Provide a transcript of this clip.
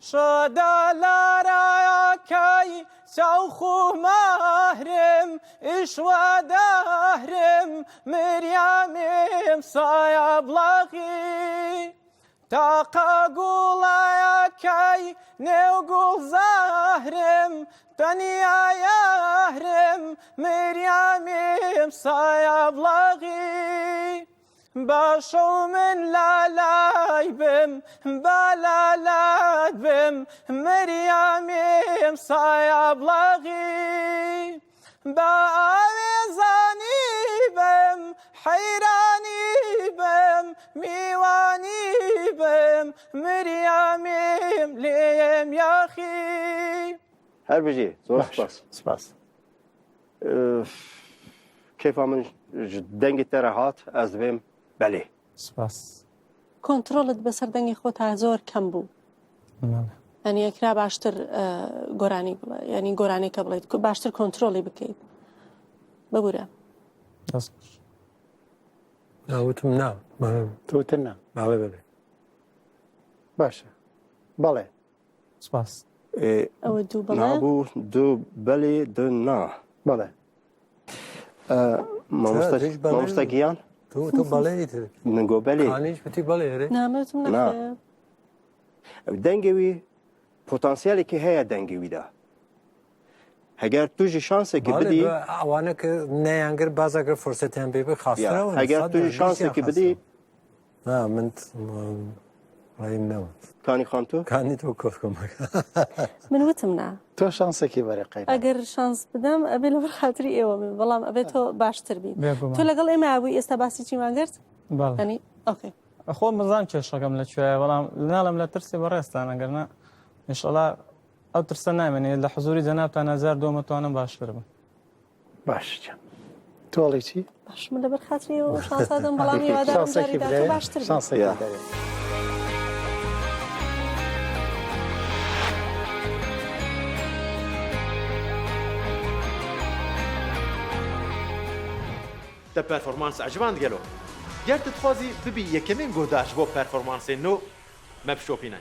شدا لراكاي سوخو مهرم إشوا دهرم مريم صايب لغي تاقا قولا كاي نوقول زهرم تنيا يهرم مريم صايب لغي باشو من لالايبم بلالايبم مريم صايب لغي باوزاني بم حيراني بم ميواني بم مريم ليم يا اخي هر بجي زور سپاس كيف من دنگ ترهات از بهم بله سپاس کنترلت بەسەر دەنگی خۆت زۆر کەم بوو ینی ئەکرا باشتر گۆرانی بڵێ ینی گۆرانێکە بڵێت باشتر کۆنتترۆلی بکەیت ببوورە وتم نا توتر نا باڵێ بڵێ باشە بەڵێ سپاس ئەوە دوو بڵێ نابوو دوو بەلێ دو نا بەڵێ مامۆستا گیان تۆ بەڵێیت نگۆ بەلێ کانیش بتی بەڵێ نامەوتم نەخێ دەنگەوی پۆتانسیالێکی هەیە دەنگەویدا هەگەر توژی شانسێکی بدی ئەوانە کە نەیانگر بازەگەر فرسەتیان پێ خاسترەوە هەگەر توژی شانسێکی بدی من ڕایم نەوە کانی خانتۆ کانی تۆ کۆف کۆمەکە من وتم نا تۆ شانسێکی بەرەقەی ئەگەر شانس بدەم ئەبێ لەبەر خاتری ئێوە بێ بەڵام ئەبێت تۆ باشتر بین تۆ لەگەڵ ئێمە ئابووی ئێستا باسی چیمان کرد ینی ئۆکێ خۆ مزان کێشەکەم لەکوێیە بەڵام ناڵم لە ترسی بەڕێستان ئەگەرنا ئینشەڵا ئەو ترسە نامێنێت لە حزوری جەنابتان هەزار دۆمەتوانم باشتر بم باش تۆڵی چی؟ باش من لەبەر خاتری ئێوە شانسادەم بەڵام هیوادارم جاریدا تۆ باشتر بین تا پرفورمانس عجبان گلو گرت تخوازی ببی یکمین گوداش بو پرفورمانس نو مبشوپینه